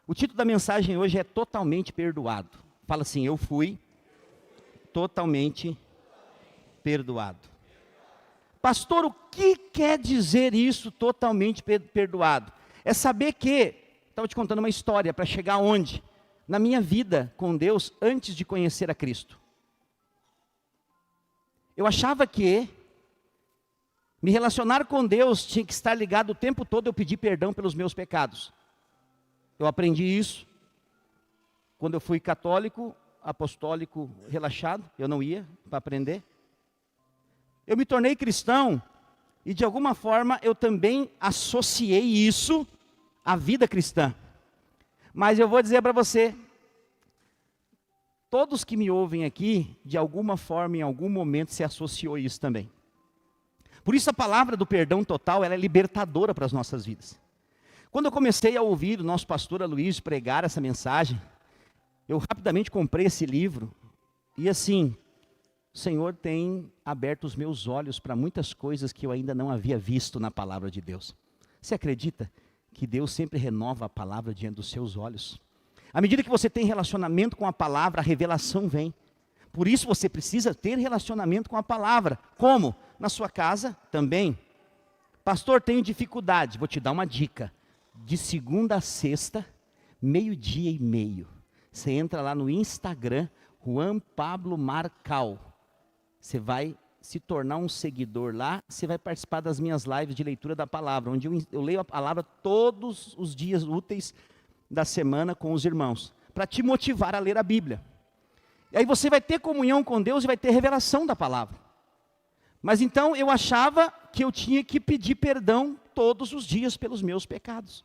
O título da mensagem hoje é Totalmente Perdoado. Fala assim: eu fui totalmente perdoado. Pastor, o que quer dizer isso, totalmente perdoado? É saber que, estava te contando uma história para chegar onde? Na minha vida com Deus, antes de conhecer a Cristo. Eu achava que me relacionar com Deus tinha que estar ligado o tempo todo eu pedir perdão pelos meus pecados. Eu aprendi isso quando eu fui católico, apostólico, relaxado. Eu não ia para aprender. Eu me tornei cristão e de alguma forma eu também associei isso à vida cristã. Mas eu vou dizer para você, todos que me ouvem aqui, de alguma forma, em algum momento, se associou a isso também. Por isso a palavra do perdão total, ela é libertadora para as nossas vidas. Quando eu comecei a ouvir o nosso pastor Aloysio pregar essa mensagem, eu rapidamente comprei esse livro, e assim, o Senhor tem aberto os meus olhos para muitas coisas que eu ainda não havia visto na palavra de Deus. Você acredita que Deus sempre renova a palavra diante dos seus olhos? À medida que você tem relacionamento com a palavra, a revelação vem. Por isso você precisa ter relacionamento com a palavra. Como? Na sua casa também. Pastor, tenho dificuldade. Vou te dar uma dica. De segunda a sexta, 12:30. Você entra lá no Instagram, Juan Pablo Marcal. Você vai se tornar um seguidor lá, você vai participar das minhas lives de leitura da palavra, onde eu leio a palavra todos os dias úteis da semana com os irmãos, para te motivar a ler a Bíblia. E aí você vai ter comunhão com Deus e vai ter revelação da palavra. Mas então eu achava que eu tinha que pedir perdão todos os dias pelos meus pecados.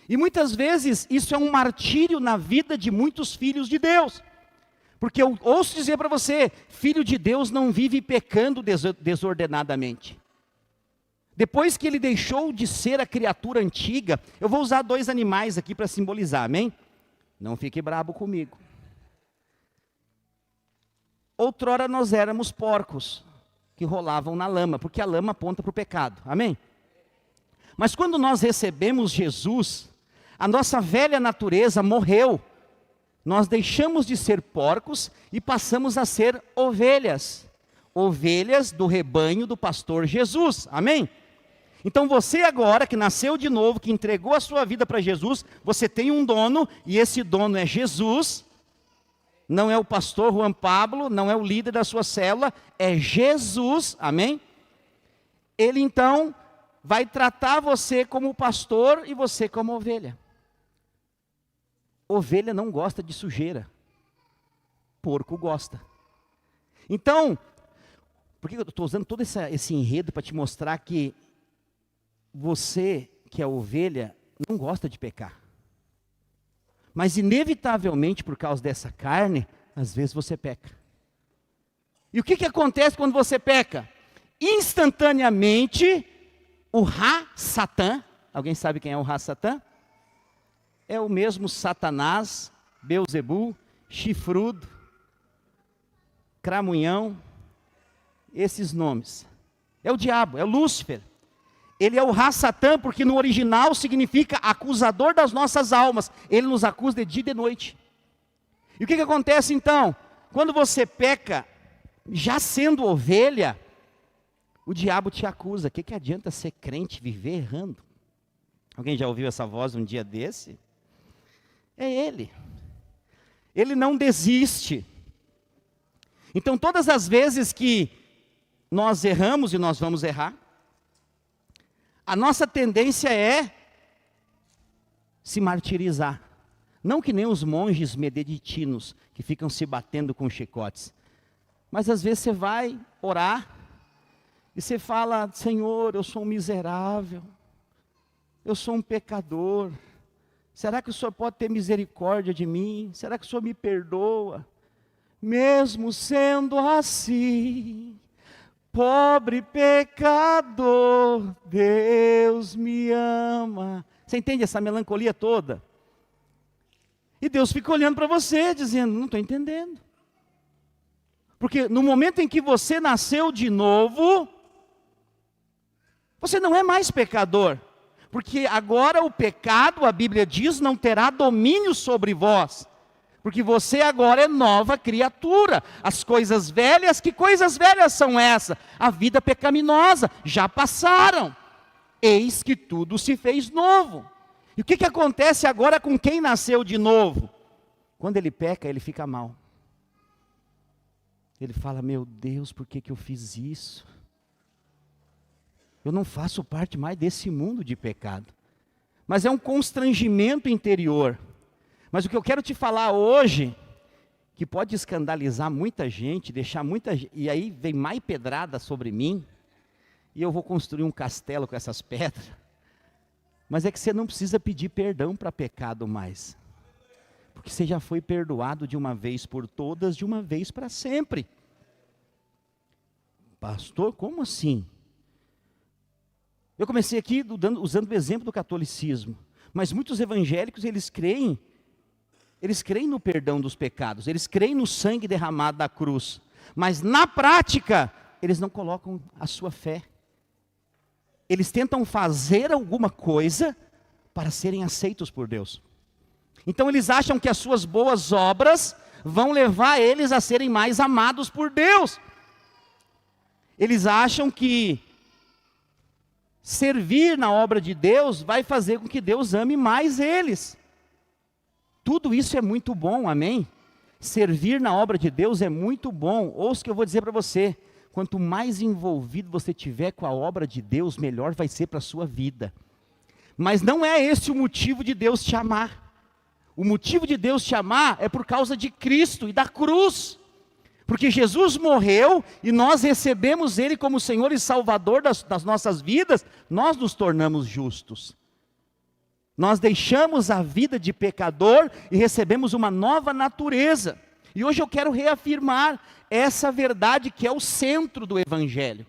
E muitas vezes isso é um martírio na vida de muitos filhos de Deus. Porque eu ouço dizer para você, filho de Deus não vive pecando desordenadamente. Depois que ele deixou de ser a criatura antiga, eu vou usar 2 animais aqui para simbolizar, amém? Não fique brabo comigo. Outrora nós éramos porcos, que rolavam na lama, porque a lama aponta para o pecado, amém? Mas quando nós recebemos Jesus, a nossa velha natureza morreu. Nós deixamos de ser porcos e passamos a ser ovelhas. Ovelhas do rebanho do pastor Jesus, amém? Então você agora que nasceu de novo, que entregou a sua vida para Jesus, você tem um dono e esse dono é Jesus. Não é o pastor Juan Pablo, não é o líder da sua célula, é Jesus, amém? Ele então vai tratar você como pastor e você como ovelha. Ovelha não gosta de sujeira, porco gosta. Então, por que eu estou usando todo esse enredo para te mostrar que você, que é ovelha, não gosta de pecar. Mas inevitavelmente, por causa dessa carne, às vezes você peca. E o que acontece quando você peca? Instantaneamente, o Satã, alguém sabe quem é o Satã? É o mesmo Satanás, Belzebu, chifrudo, cramunhão, esses nomes. É o diabo, é o Lúcifer. Ele é o Satã porque no original significa acusador das nossas almas. Ele nos acusa de dia e de noite. E o que acontece então? Quando você peca, já sendo ovelha, o diabo te acusa. O que adianta ser crente, viver errando? Alguém já ouviu essa voz um dia desse? É ele. Ele não desiste. Então todas as vezes que nós erramos, e nós vamos errar, a nossa tendência é se martirizar. Não que nem os monges beneditinos, que ficam se batendo com chicotes. Mas às vezes você vai orar, e você fala, Senhor, eu sou um miserável, eu sou um pecador. Será que o Senhor pode ter misericórdia de mim? Será que o Senhor me perdoa? Mesmo sendo assim, pobre pecador, Deus me ama. Você entende essa melancolia toda? E Deus fica olhando para você, dizendo, não estou entendendo. Porque no momento em que você nasceu de novo, você não é mais pecador. Porque agora o pecado, a Bíblia diz, não terá domínio sobre vós. Porque você agora é nova criatura. As coisas velhas, que coisas velhas são essas? A vida pecaminosa, já passaram. Eis que tudo se fez novo. E o que acontece agora com quem nasceu de novo? Quando ele peca, ele fica mal. Ele fala, meu Deus, por que eu fiz isso? Eu não faço parte mais desse mundo de pecado. Mas é um constrangimento interior. Mas o que eu quero te falar hoje, que pode escandalizar muita gente, deixar muita gente, e aí vem mais pedrada sobre mim, e eu vou construir um castelo com essas pedras, mas é que você não precisa pedir perdão para pecado mais. Porque você já foi perdoado de uma vez por todas, de uma vez para sempre. Pastor, como assim? Eu comecei aqui usando o exemplo do catolicismo, mas muitos evangélicos, eles creem no perdão dos pecados, eles creem no sangue derramado da cruz, mas na prática, eles não colocam a sua fé. Eles tentam fazer alguma coisa para serem aceitos por Deus. Então eles acham que as suas boas obras vão levar eles a serem mais amados por Deus. Eles acham que servir na obra de Deus vai fazer com que Deus ame mais eles. Tudo isso é muito bom, amém? Servir na obra de Deus é muito bom. Ouça o que eu vou dizer para você. Quanto mais envolvido você tiver com a obra de Deus, melhor vai ser para a sua vida. Mas não é esse o motivo de Deus te amar. O motivo de Deus te amar é por causa de Cristo e da cruz. Porque Jesus morreu e nós recebemos Ele como Senhor e Salvador das nossas vidas, nós nos tornamos justos. Nós deixamos a vida de pecador e recebemos uma nova natureza. E hoje eu quero reafirmar essa verdade que é o centro do Evangelho.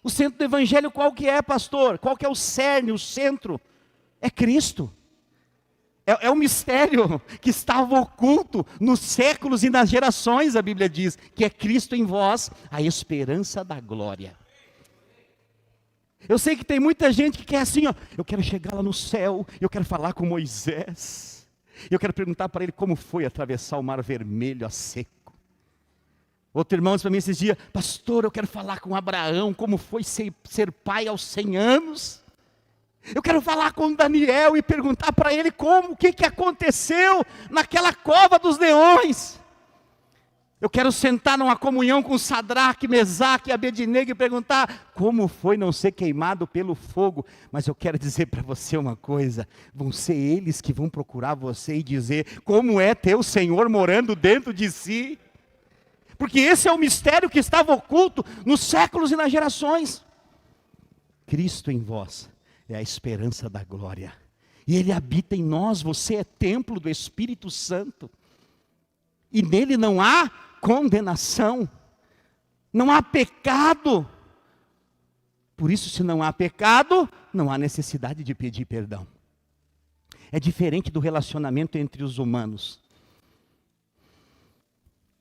O centro do Evangelho qual que é, pastor? Qual que é o cerne, o centro? É Cristo. É um mistério que estava oculto nos séculos e nas gerações, a Bíblia diz, que é Cristo em vós, a esperança da glória. Eu sei que tem muita gente que quer assim, ó, eu quero chegar lá no céu, eu quero falar com Moisés, eu quero perguntar para ele como foi atravessar o mar vermelho a seco. Outro irmão disse para mim esses dias, pastor, eu quero falar com Abraão, como foi ser pai aos 100 anos. Eu quero falar com Daniel e perguntar para ele o que aconteceu naquela cova dos leões. Eu quero sentar numa comunhão com Sadraque, Mesaque e Abednego e perguntar como foi não ser queimado pelo fogo. Mas eu quero dizer para você uma coisa, vão ser eles que vão procurar você e dizer como é ter o Senhor morando dentro de si. Porque esse é o mistério que estava oculto nos séculos e nas gerações. Cristo em vós é a esperança da glória. E Ele habita em nós, você é templo do Espírito Santo. E nele não há condenação, não há pecado. Por isso, se não há pecado, não há necessidade de pedir perdão. É diferente do relacionamento entre os humanos.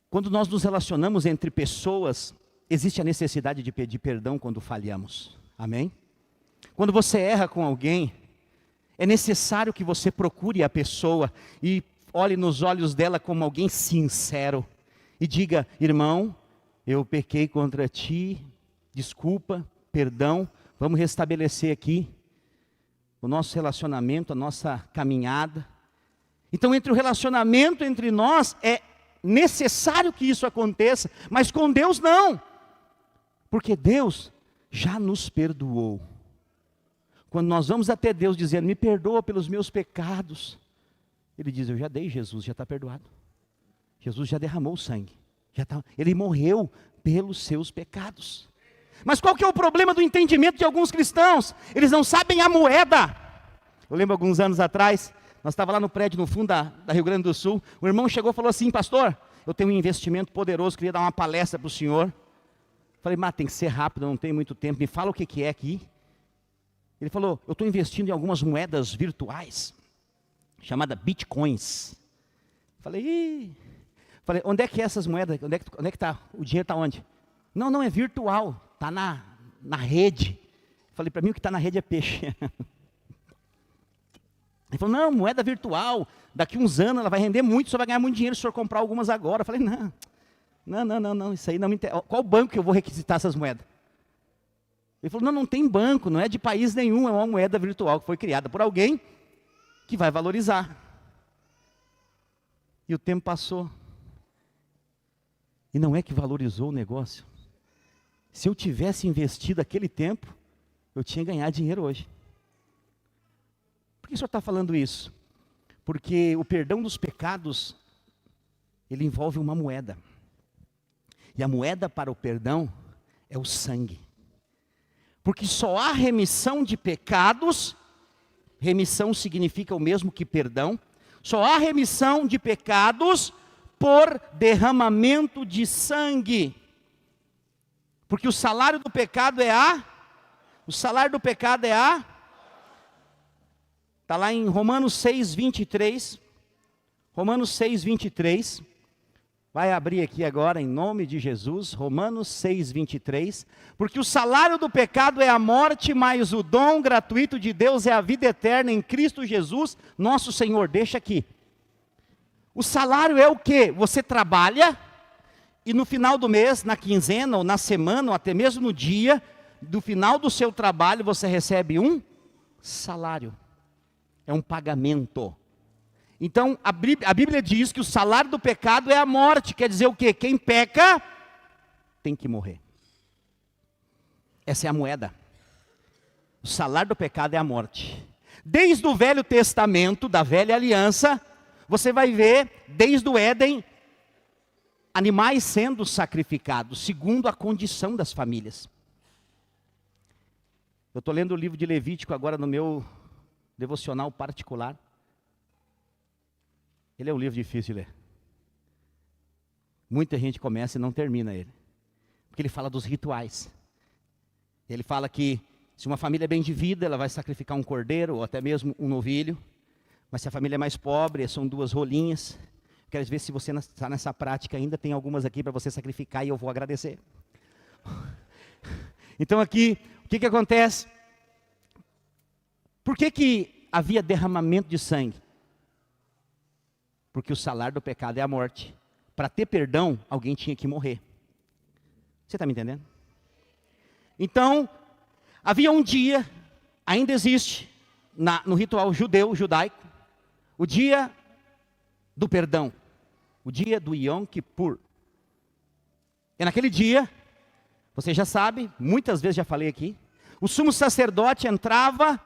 Quando nós nos relacionamos entre pessoas, existe a necessidade de pedir perdão quando falhamos. Amém? Quando você erra com alguém, é necessário que você procure a pessoa e olhe nos olhos dela como alguém sincero. E diga, irmão, eu pequei contra ti, desculpa, perdão, vamos restabelecer aqui o nosso relacionamento, a nossa caminhada. Então, entre o relacionamento entre nós, é necessário que isso aconteça, mas com Deus não. Porque Deus já nos perdoou. Quando nós vamos até Deus dizendo, me perdoa pelos meus pecados, Ele diz, eu já dei Jesus, já está perdoado. Jesus já derramou o sangue. Ele morreu pelos seus pecados. Mas qual que é o problema do entendimento de alguns cristãos? Eles não sabem a moeda. Eu lembro alguns anos atrás, nós estávamos lá no prédio no fundo da Rio Grande do Sul, o irmão chegou e falou assim, pastor, eu tenho um investimento poderoso, queria dar uma palestra para o senhor. Falei, mas tem que ser rápido, não tem muito tempo, me fala o que é aqui. Ele falou, eu estou investindo em algumas moedas virtuais, chamada bitcoins. Falei, onde é que é essas moedas? Onde é que está? O dinheiro está onde? Não, é virtual, está na rede. Falei, para mim o que está na rede é peixe. Ele falou, não, moeda virtual, daqui uns anos ela vai render muito, o senhor vai ganhar muito dinheiro se o senhor comprar algumas agora. Eu falei, não, isso aí não me interessa. Qual banco que eu vou requisitar essas moedas? Ele falou, não tem banco, não é de país nenhum, é uma moeda virtual que foi criada por alguém que vai valorizar. E o tempo passou. E não é que valorizou o negócio. Se eu tivesse investido aquele tempo, eu tinha ganhado dinheiro hoje. Por que o senhor está falando isso? Porque o perdão dos pecados, ele envolve uma moeda. E a moeda para o perdão é o sangue. Porque só há remissão de pecados, remissão significa o mesmo que perdão, só há remissão de pecados por derramamento de sangue. Porque o salário do pecado é está lá em Romanos 6:23, Romanos 6:23, vai abrir aqui agora em nome de Jesus, Romanos 6:23, porque o salário do pecado é a morte, mas o dom gratuito de Deus é a vida eterna em Cristo Jesus, nosso Senhor. Deixa aqui. O salário é o quê? Você trabalha e no final do mês, na quinzena ou na semana, ou até mesmo no dia do final do seu trabalho, você recebe um salário. É um pagamento. Então, a Bíblia diz que o salário do pecado é a morte. Quer dizer o quê? Quem peca, tem que morrer. Essa é a moeda. O salário do pecado é a morte. Desde o Velho Testamento, da Velha Aliança, você vai ver, desde o Éden, animais sendo sacrificados, segundo a condição das famílias. Eu estou lendo o livro de Levítico agora no meu devocional particular. Ele é um livro difícil de ler. Muita gente começa e não termina ele. Porque ele fala dos rituais. Ele fala que se uma família é bem de vida, ela vai sacrificar um cordeiro ou até mesmo um novilho. Mas se a família é mais pobre, são 2 rolinhas. Quero ver se você está nessa prática ainda. Tem algumas aqui para você sacrificar e eu vou agradecer. Então aqui, o que acontece? Por que havia derramamento de sangue? Porque o salário do pecado é a morte. Para ter perdão, alguém tinha que morrer. Você está me entendendo? Então, havia um dia, ainda existe, no ritual judaico, o dia do perdão, o dia do Yom Kippur. E naquele dia, você já sabe, muitas vezes já falei aqui, o sumo sacerdote entrava,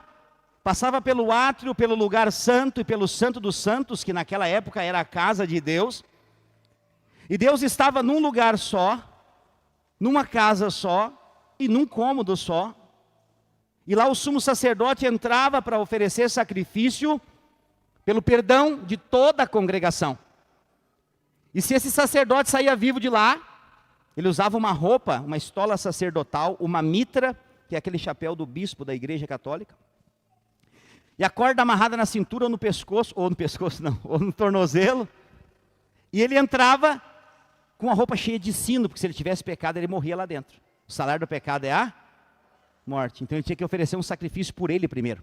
passava pelo átrio, pelo lugar santo e pelo santo dos santos, que naquela época era a casa de Deus. E Deus estava num lugar só, numa casa só e num cômodo só. E lá o sumo sacerdote entrava para oferecer sacrifício pelo perdão de toda a congregação. E se esse sacerdote saía vivo de lá, ele usava uma roupa, uma estola sacerdotal, uma mitra, que é aquele chapéu do bispo da igreja católica. E a corda amarrada na cintura ou no pescoço, ou no tornozelo. E ele entrava com a roupa cheia de sino, porque se ele tivesse pecado, ele morria lá dentro. O salário do pecado é a morte. Então ele tinha que oferecer um sacrifício por ele primeiro.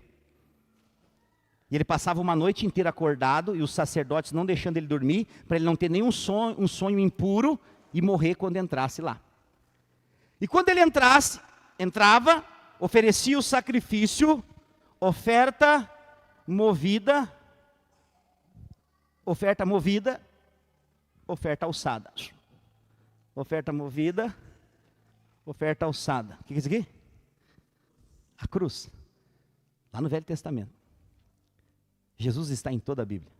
E ele passava uma noite inteira acordado, e os sacerdotes não deixando ele dormir, para ele não ter nenhum sonho, um sonho impuro, e morrer quando entrasse lá. E quando ele entrava, oferecia o sacrifício, oferta movida, oferta alçada. Oferta movida, oferta alçada. O que é isso aqui? A cruz. Lá no Velho Testamento. Jesus está em toda a Bíblia.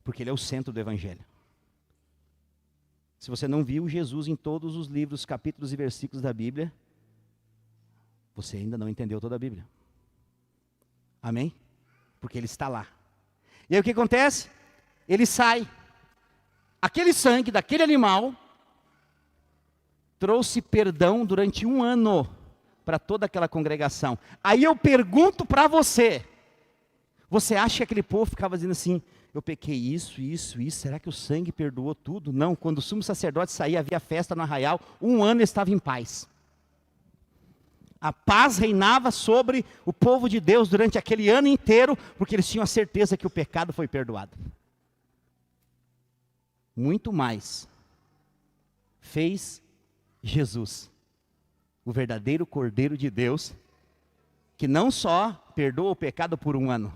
Porque ele é o centro do Evangelho. Se você não viu Jesus em todos os livros, capítulos e versículos da Bíblia, você ainda não entendeu toda a Bíblia. Amém? Porque ele está lá. E aí o que acontece? Ele sai. Aquele sangue daquele animal trouxe perdão durante 1 ano para toda aquela congregação. Aí eu pergunto para você, você acha que aquele povo ficava dizendo assim, eu pequei isso, será que o sangue perdoou tudo? Não, quando o sumo sacerdote saía, havia festa no arraial, 1 ano estava em paz. A paz reinava sobre o povo de Deus durante aquele ano inteiro, porque eles tinham a certeza que o pecado foi perdoado. Muito mais fez Jesus, o verdadeiro Cordeiro de Deus, que não só perdoa o pecado por um ano,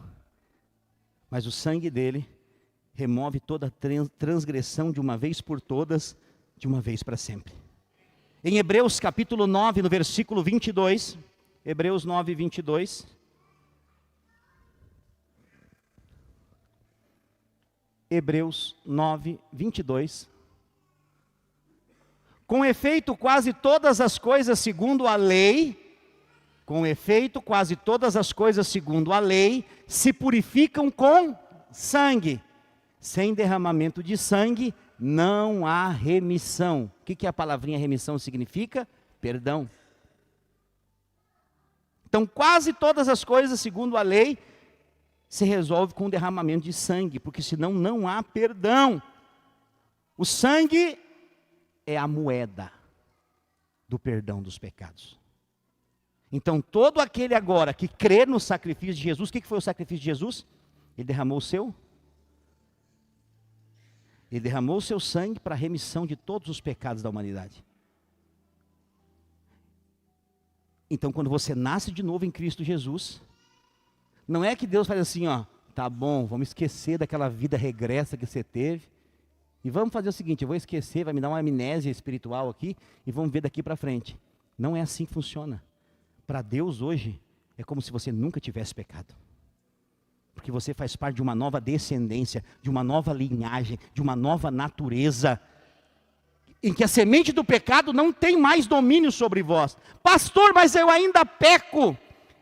mas o sangue dele remove toda transgressão de uma vez por todas, de uma vez para sempre. Em Hebreus capítulo 9, no versículo 22, Hebreus 9, 22. Hebreus 9, 22. Com efeito, quase todas as coisas segundo a lei, se purificam com sangue. Sem derramamento de sangue, não há remissão. O que a palavrinha remissão significa? Perdão. Então, quase todas as coisas, segundo a lei, se resolve com o derramamento de sangue, porque senão não há perdão. O sangue é a moeda do perdão dos pecados. Então, todo aquele agora que crê no sacrifício de Jesus, o que foi o sacrifício de Jesus? Ele derramou o seu sangue para a remissão de todos os pecados da humanidade. Então, quando você nasce de novo em Cristo Jesus, não é que Deus faz assim, ó, tá bom, vamos esquecer daquela vida regressa que você teve, e vamos fazer o seguinte, eu vou esquecer, vai me dar uma amnésia espiritual aqui, e vamos ver daqui para frente. Não é assim que funciona. Para Deus hoje, é como se você nunca tivesse pecado. Porque você faz parte de uma nova descendência, de uma nova linhagem, de uma nova natureza, em que a semente do pecado não tem mais domínio sobre vós. Pastor, mas eu ainda peco.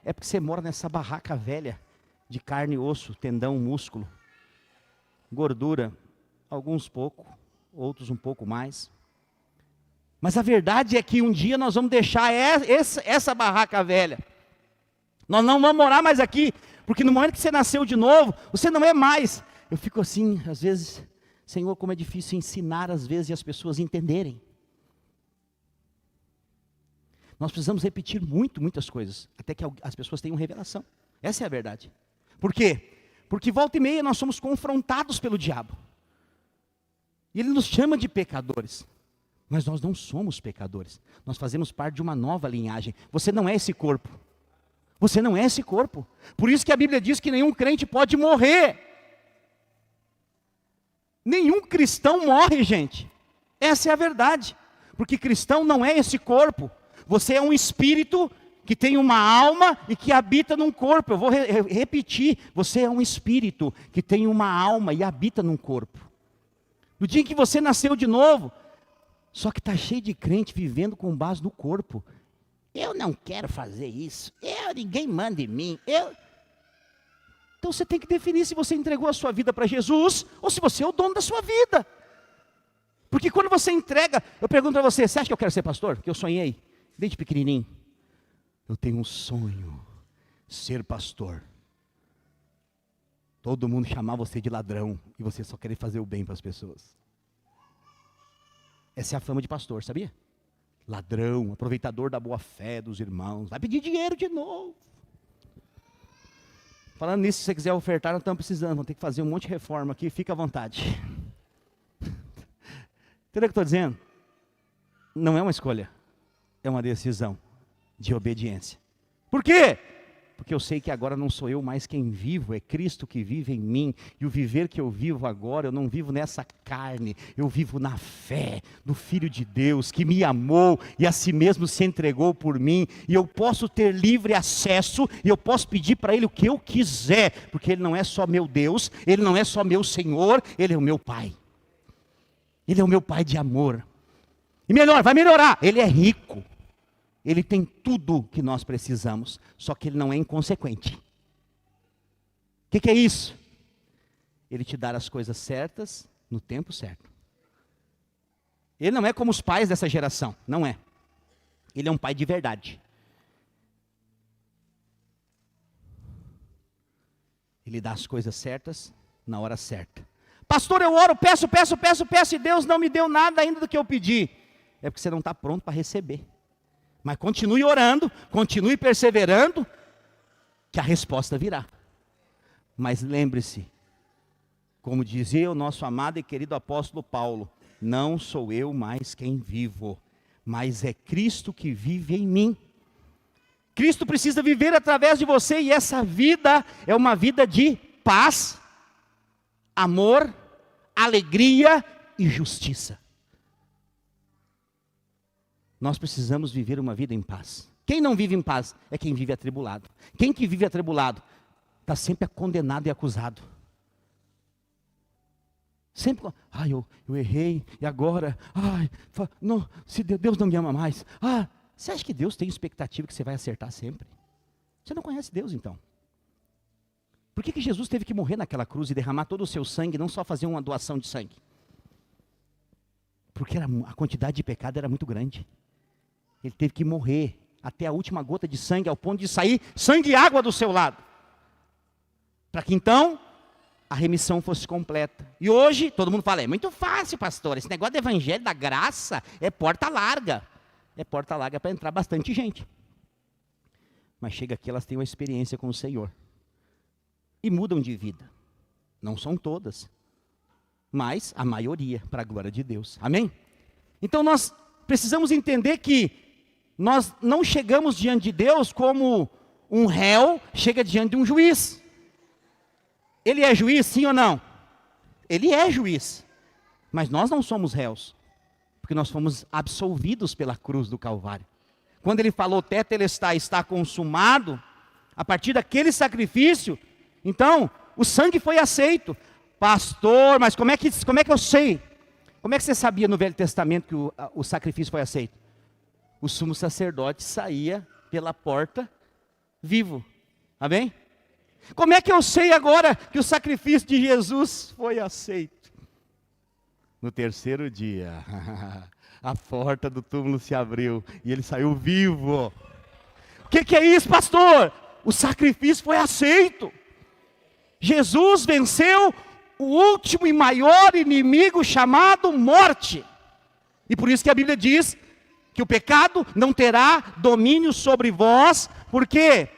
É porque você mora nessa barraca velha, de carne e osso, tendão, músculo, gordura, alguns pouco, outros um pouco mais. Mas a verdade é que um dia nós vamos deixar essa barraca velha. Nós não vamos morar mais aqui, porque no momento que você nasceu de novo, você não é mais. Eu fico assim, às vezes, Senhor, como é difícil ensinar às vezes e as pessoas entenderem. Nós precisamos repetir muitas coisas, até que as pessoas tenham revelação. Essa é a verdade. Por quê? Porque volta e meia nós somos confrontados pelo diabo. E ele nos chama de pecadores. Mas nós não somos pecadores. Nós fazemos parte de uma nova linhagem. Você não é esse corpo. Você não é esse corpo. Por isso que a Bíblia diz que nenhum crente pode morrer. Nenhum cristão morre, gente. Essa é a verdade. Porque cristão não é esse corpo. Você é um espírito que tem uma alma e que habita num corpo. Eu vou repetir. Você é um espírito que tem uma alma e habita num corpo. No dia em que você nasceu de novo, só que está cheio de crente vivendo com base no corpo. Eu não quero fazer isso. Ninguém manda em mim. Então você tem que definir se você entregou a sua vida para Jesus ou se você é o dono da sua vida. Porque quando você entrega, eu pergunto para você, você acha que eu quero ser pastor? Que eu sonhei desde pequenininho. Eu tenho um sonho, ser pastor. Todo mundo chamar você de ladrão e você só querer fazer o bem para as pessoas. Essa é a fama de pastor, sabia? Ladrão, aproveitador da boa fé dos irmãos, vai pedir dinheiro de novo. Falando nisso, se você quiser ofertar, não estamos precisando, vamos ter que fazer um monte de reforma aqui, fica à vontade. Entendeu o que eu estou dizendo? Não é uma escolha, é uma decisão de obediência. Por quê? Porque eu sei que agora não sou eu mais quem vivo, é Cristo que vive em mim. E o viver que eu vivo agora, eu não vivo nessa carne, eu vivo na fé do Filho de Deus, que me amou e a si mesmo se entregou por mim. E eu posso ter livre acesso, e eu posso pedir para Ele o que eu quiser, porque Ele não é só meu Deus, Ele não é só meu Senhor, Ele é o meu Pai. Ele é o meu Pai de amor. E melhor, vai melhorar, Ele é rico. Ele tem tudo que nós precisamos, só que Ele não é inconsequente. O que é isso? Ele te dá as coisas certas no tempo certo. Ele não é como os pais dessa geração, não é. Ele é um pai de verdade. Ele dá as coisas certas na hora certa. Pastor, eu oro, peço e Deus não me deu nada ainda do que eu pedi. É porque você não está pronto para receber. Mas continue orando, continue perseverando, que a resposta virá. Mas lembre-se, como dizia o nosso amado e querido apóstolo Paulo, não sou eu mais quem vivo, mas é Cristo que vive em mim. Cristo precisa viver através de você, e essa vida é uma vida de paz, amor, alegria e justiça. Nós precisamos viver uma vida em paz. Quem não vive em paz é quem vive atribulado. Quem que vive atribulado está sempre condenado e acusado. Sempre, eu errei, e agora, não, se Deus não me ama mais. Você acha que Deus tem expectativa que você vai acertar sempre? Você não conhece Deus então. Por que Jesus teve que morrer naquela cruz e derramar todo o seu sangue, não só fazer uma doação de sangue? Porque a quantidade de pecado era muito grande. Ele teve que morrer até a última gota de sangue, ao ponto de sair sangue e água do seu lado. Para que então a remissão fosse completa. E hoje, todo mundo fala, é muito fácil, pastor, esse negócio do evangelho da graça é porta larga. É porta larga para entrar bastante gente. Mas chega aqui, elas têm uma experiência com o Senhor. E mudam de vida. Não são todas, mas a maioria, para a glória de Deus. Amém? Então nós precisamos entender que nós não chegamos diante de Deus como um réu chega diante de um juiz. Ele é juiz, sim ou não? Ele é juiz. Mas nós não somos réus. Porque nós fomos absolvidos pela cruz do Calvário. Quando ele falou, tetelestai, está consumado, a partir daquele sacrifício, então, o sangue foi aceito. Pastor, mas como é que eu sei? Como é que você sabia no Velho Testamento que o sacrifício foi aceito? O sumo sacerdote saía pela porta vivo. Amém? Como é que eu sei agora que o sacrifício de Jesus foi aceito? No terceiro dia, a porta do túmulo se abriu e ele saiu vivo. O que é isso, pastor? O sacrifício foi aceito. Jesus venceu o último e maior inimigo chamado morte. E por isso que a Bíblia diz que o pecado não terá domínio sobre vós. Por quê?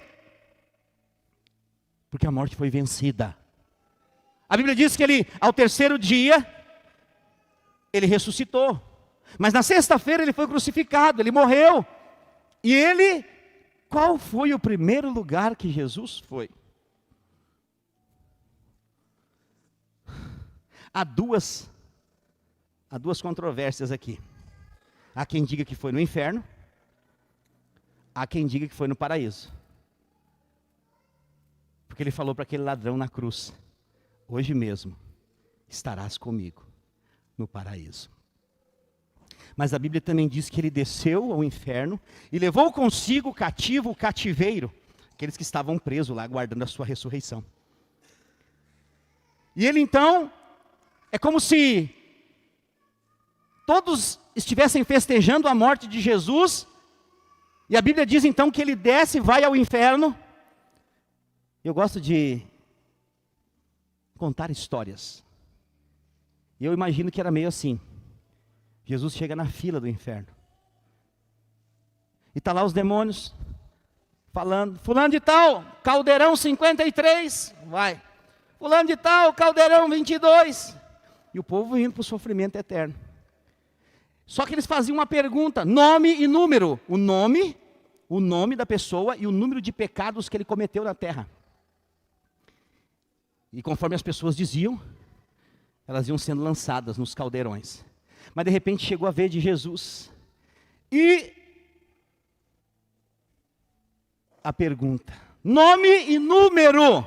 Porque a morte foi vencida. A Bíblia diz que ele, ao terceiro dia, ele ressuscitou. Mas na sexta-feira ele foi crucificado, ele morreu. E ele, qual foi o primeiro lugar que Jesus foi? Há duas controvérsias aqui. Há quem diga que foi no inferno, há quem diga que foi no paraíso. Porque ele falou para aquele ladrão na cruz, hoje mesmo estarás comigo no paraíso. Mas a Bíblia também diz que ele desceu ao inferno e levou consigo o cativeiro, aqueles que estavam presos lá, aguardando a sua ressurreição. E ele então, é como se todos estivessem festejando a morte de Jesus, e a Bíblia diz então que ele desce e vai ao inferno. Eu gosto de contar histórias. E eu imagino que era meio assim. Jesus chega na fila do inferno. E está lá os demônios falando, fulano de tal, caldeirão 53, vai. Fulano de tal, caldeirão 22. E o povo indo para o sofrimento eterno. Só que eles faziam uma pergunta, nome e número. O nome da pessoa e o número de pecados que ele cometeu na terra. E conforme as pessoas diziam, elas iam sendo lançadas nos caldeirões. Mas de repente chegou a vez de Jesus. E a pergunta, nome e número.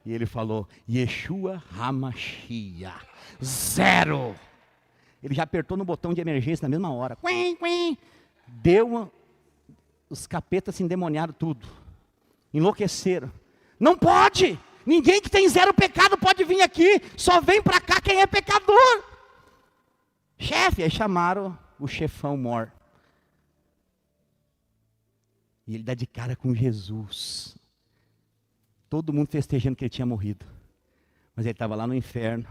E ele falou, Yeshua HaMashiach, 0. Ele já apertou no botão de emergência na mesma hora. Deu os capetas se endemoniaram tudo. Enlouqueceram. Não pode! Ninguém que tem 0 pecado pode vir aqui. Só vem para cá quem é pecador. Chefe, aí chamaram o chefão mor. E ele dá de cara com Jesus. Todo mundo festejando que ele tinha morrido. Mas ele estava lá no inferno.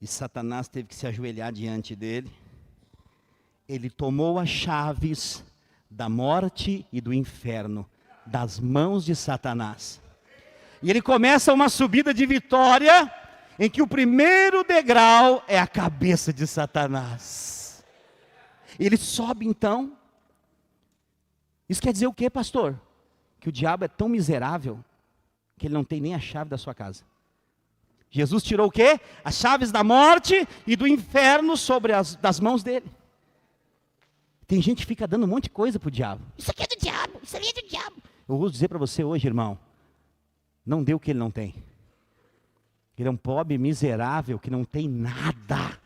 E Satanás teve que se ajoelhar diante dele. Ele tomou as chaves da morte e do inferno, das mãos de Satanás. E ele começa uma subida de vitória, em que o primeiro degrau é a cabeça de Satanás. Ele sobe então. Isso quer dizer o quê, pastor? Que o diabo é tão miserável, que ele não tem nem a chave da sua casa. Jesus tirou o quê? As chaves da morte e do inferno das mãos dele. Tem gente que fica dando um monte de coisa para o diabo. Isso aqui é do diabo, isso ali é do diabo. Eu vou dizer para você hoje, irmão, não dê o que ele não tem. Ele é um pobre miserável que não tem nada.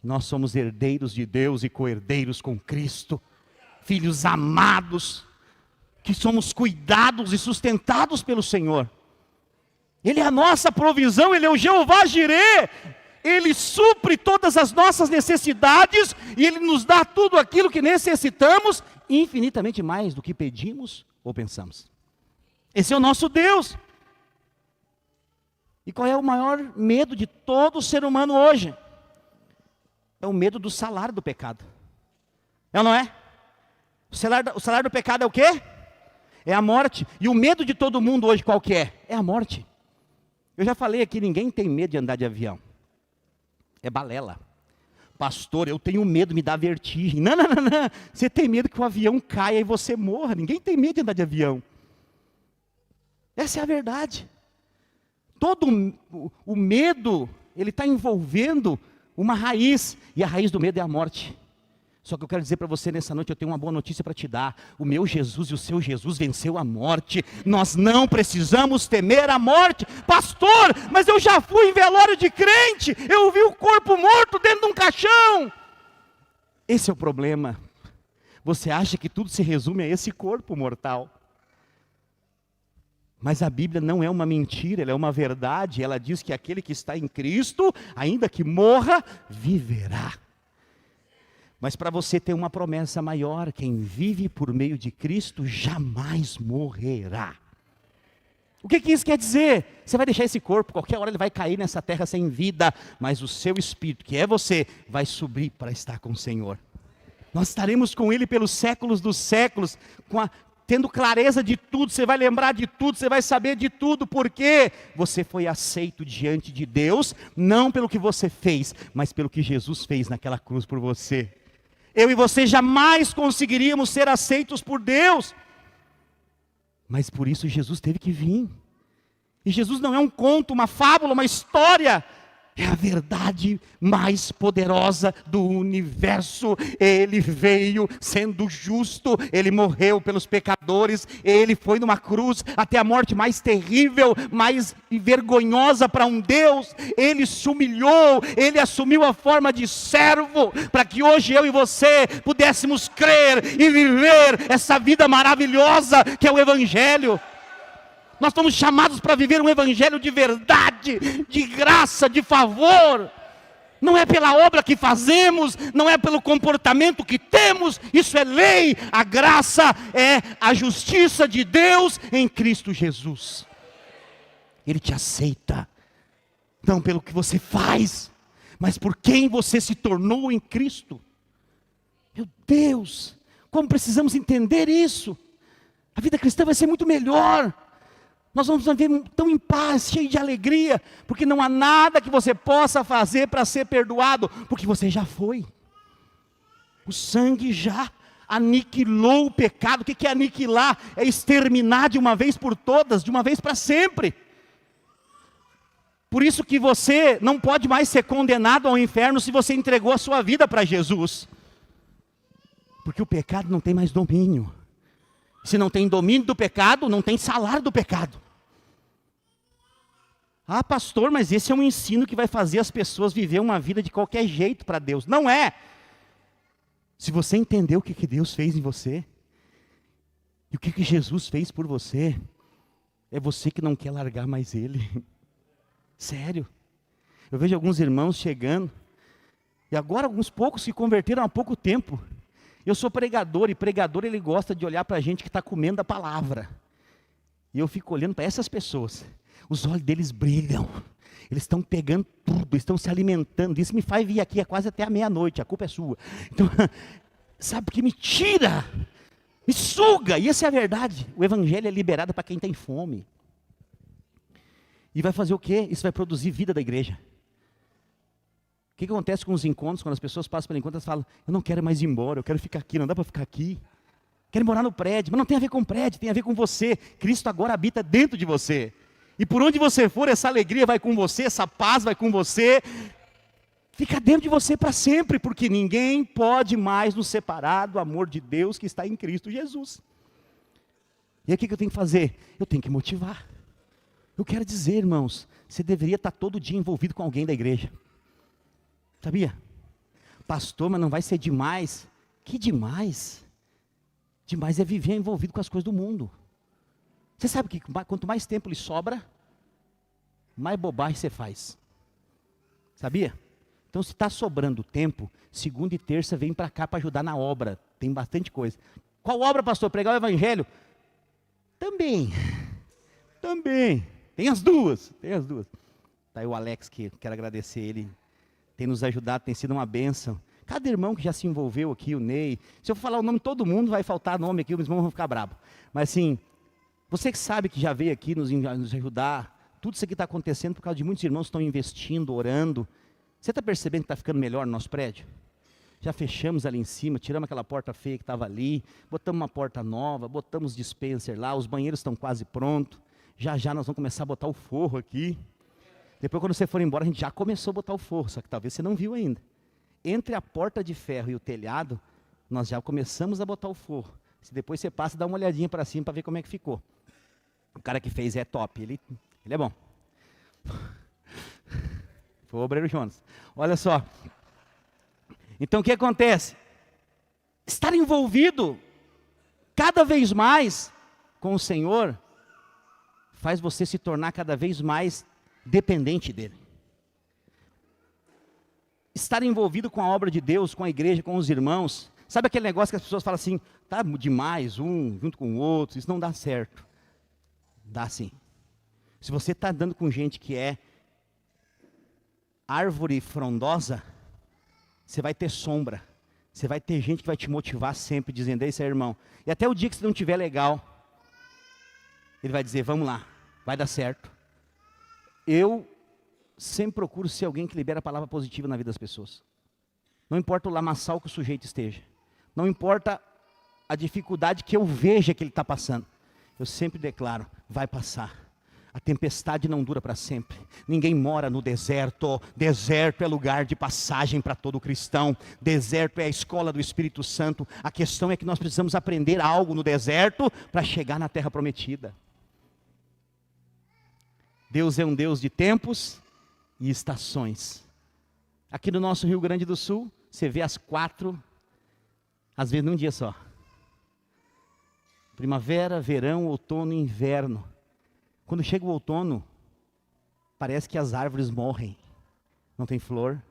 Nós somos herdeiros de Deus e co-herdeiros com Cristo. Filhos amados, que somos cuidados e sustentados pelo Senhor. Ele é a nossa provisão, Ele é o Jeová Jirê. Ele supre todas as nossas necessidades e Ele nos dá tudo aquilo que necessitamos, infinitamente mais do que pedimos ou pensamos. Esse é o nosso Deus. E qual é o maior medo de todo ser humano hoje? É o medo do salário do pecado. É ou não é? O salário do pecado é o quê? É a morte. E o medo de todo mundo hoje qual que é? É a morte. Eu já falei aqui, ninguém tem medo de andar de avião. É balela. Pastor, eu tenho medo, me dá vertigem. Não. Você tem medo que o avião caia e você morra. Ninguém tem medo de andar de avião. Essa é a verdade. Todo o medo, ele está envolvendo uma raiz. E a raiz do medo é a morte. Só que eu quero dizer para você nessa noite, eu tenho uma boa notícia para te dar. O meu Jesus e o seu Jesus venceu a morte. Nós não precisamos temer a morte. Pastor, mas eu já fui em velório de crente. Eu vi o corpo morto dentro de um caixão. Esse é o problema. Você acha que tudo se resume a esse corpo mortal. Mas a Bíblia não é uma mentira, ela é uma verdade. Ela diz que aquele que está em Cristo, ainda que morra, viverá. Mas para você ter uma promessa maior, quem vive por meio de Cristo jamais morrerá. O que isso quer dizer? Você vai deixar esse corpo, qualquer hora ele vai cair nessa terra sem vida, mas o seu espírito, que é você, vai subir para estar com o Senhor. Nós estaremos com Ele pelos séculos dos séculos, tendo clareza de tudo, você vai lembrar de tudo, você vai saber de tudo, porque você foi aceito diante de Deus, não pelo que você fez, mas pelo que Jesus fez naquela cruz por você. Eu e você jamais conseguiríamos ser aceitos por Deus. Mas por isso Jesus teve que vir. E Jesus não é um conto, uma fábula, uma história. É a verdade mais poderosa do universo. Ele veio sendo justo, Ele morreu pelos pecadores, Ele foi numa cruz até a morte mais terrível, mais vergonhosa para um Deus. Ele se humilhou, Ele assumiu a forma de servo, para que hoje eu e você pudéssemos crer e viver essa vida maravilhosa que é o Evangelho. Nós estamos chamados para viver um evangelho de verdade, de graça, de favor. Não é pela obra que fazemos, não é pelo comportamento que temos, isso é lei. A graça é a justiça de Deus em Cristo Jesus. Ele te aceita, não pelo que você faz, mas por quem você se tornou em Cristo. Meu Deus, como precisamos entender isso. A vida cristã vai ser muito melhor. Nós vamos viver tão em paz, cheio de alegria, porque não há nada que você possa fazer para ser perdoado, porque você já foi. O sangue já aniquilou o pecado. O que é aniquilar? É exterminar de uma vez por todas, de uma vez para sempre. Por isso que você não pode mais ser condenado ao inferno se você entregou a sua vida para Jesus. Porque o pecado não tem mais domínio. Se não tem domínio do pecado, não tem salário do pecado. Ah, pastor, mas esse é um ensino que vai fazer as pessoas viver uma vida de qualquer jeito para Deus. Não é. Se você entender o que Deus fez em você, e o que Jesus fez por você, é você que não quer largar mais Ele. Sério. Eu vejo alguns irmãos chegando, e agora alguns poucos se converteram há pouco tempo. Eu sou pregador, e pregador ele gosta de olhar para a gente que está comendo a palavra. E eu fico olhando para essas pessoas. Os olhos deles brilham. Eles estão pegando tudo, estão se alimentando. Isso me faz vir aqui quase até a meia-noite, a culpa é sua. Então, sabe o que me tira Me suga! E essa é a verdade. O evangelho é liberado para quem tem fome. E vai fazer o quê? Isso vai produzir vida da igreja. O que acontece com os encontros, quando as pessoas passam pelo encontro, elas falam, eu não quero mais ir embora, eu quero ficar aqui, não dá para ficar aqui. Quero morar no prédio, mas não tem a ver com o prédio, tem a ver com você. Cristo agora habita dentro de você. E por onde você for, essa alegria vai com você, essa paz vai com você. Fica dentro de você para sempre, porque ninguém pode mais nos separar do amor de Deus que está em Cristo Jesus. E aí o que eu tenho que fazer? Eu tenho que motivar. Eu quero dizer, irmãos, você deveria estar todo dia envolvido com alguém da igreja. Sabia? Pastor, mas não vai ser demais? Que demais? Demais é viver envolvido com as coisas do mundo. Você sabe que quanto mais tempo lhe sobra, mais bobagem você faz. Sabia? Então se está sobrando tempo, segunda e terça vem para cá para ajudar na obra. Tem bastante coisa. Qual obra, pastor? Pregar o evangelho? Também. Tem as duas. Está aí o Alex, que quero agradecer ele. Tem nos ajudado, tem sido uma bênção. Cada irmão que já se envolveu aqui, o Ney. Se eu falar o nome de todo mundo, vai faltar nome aqui, os irmãos vão ficar bravos. Mas assim, você que sabe que já veio aqui nos ajudar, tudo isso aqui está acontecendo por causa de muitos irmãos que estão investindo, orando. Você está percebendo que está ficando melhor no nosso prédio? Já fechamos ali em cima, tiramos aquela porta feia que estava ali, botamos uma porta nova, botamos dispenser lá, os banheiros estão quase prontos. Já já nós vamos começar a botar o forro aqui. Depois quando você for embora, a gente já começou a botar o forro, só que talvez você não viu ainda. Entre a porta de ferro e o telhado, nós já começamos a botar o forro. Se depois você passa, dá uma olhadinha para cima para ver como é que ficou. O cara que fez é top, ele é bom. Foi o obreiro Jonas. Olha só. Então o que acontece? Estar envolvido cada vez mais com o Senhor faz você se tornar cada vez mais dependente dele. Estar envolvido com a obra de Deus, com a igreja, com os irmãos. Sabe aquele negócio que as pessoas falam assim, tá demais, um junto com o outro, isso não dá certo. Dá sim. Se você está andando com gente que é árvore frondosa, você vai ter sombra. Você vai ter gente que vai te motivar sempre, dizendo, é isso aí, irmão. E até o dia que você não estiver legal, ele vai dizer, vamos lá, vai dar certo. Eu sempre procuro ser alguém que libera a palavra positiva na vida das pessoas. Não importa o lamaçal que o sujeito esteja. Não importa a dificuldade que eu veja que ele está passando. Eu sempre declaro, vai passar. A tempestade não dura para sempre. Ninguém mora no deserto. Deserto é lugar de passagem para todo cristão. Deserto é a escola do Espírito Santo. A questão é que nós precisamos aprender algo no deserto para chegar na terra prometida. Deus é um Deus de tempos e estações. Aqui no nosso Rio Grande do Sul, você vê as 4, às vezes num dia só. Primavera, verão, outono e inverno. Quando chega o outono, parece que as árvores morrem. Não tem flor,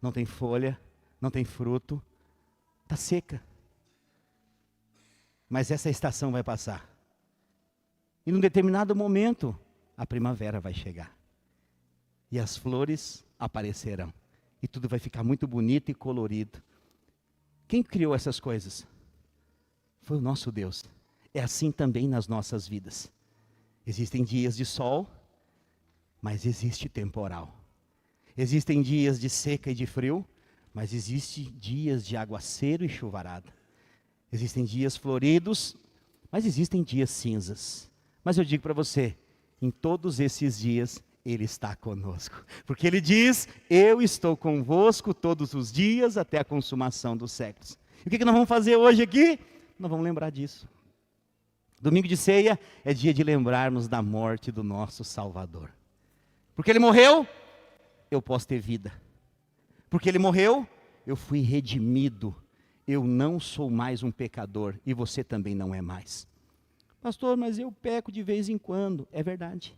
não tem folha, não tem fruto. Está seca. Mas essa estação vai passar. E num determinado momento, a primavera vai chegar. E as flores aparecerão. E tudo vai ficar muito bonito e colorido. Quem criou essas coisas? Foi o nosso Deus. É assim também nas nossas vidas. Existem dias de sol, mas existe temporal. Existem dias de seca e de frio, mas existem dias de aguaceiro e chuvarada. Existem dias floridos, mas existem dias cinzas. Mas eu digo para você, em todos esses dias, Ele está conosco. Porque Ele diz, eu estou convosco todos os dias até a consumação dos séculos. E o que nós vamos fazer hoje aqui? Nós vamos lembrar disso. Domingo de ceia é dia de lembrarmos da morte do nosso Salvador. Porque Ele morreu, eu posso ter vida. Porque Ele morreu, eu fui redimido. Eu não sou mais um pecador e você também não é mais. Pastor, mas eu peco de vez em quando. É verdade,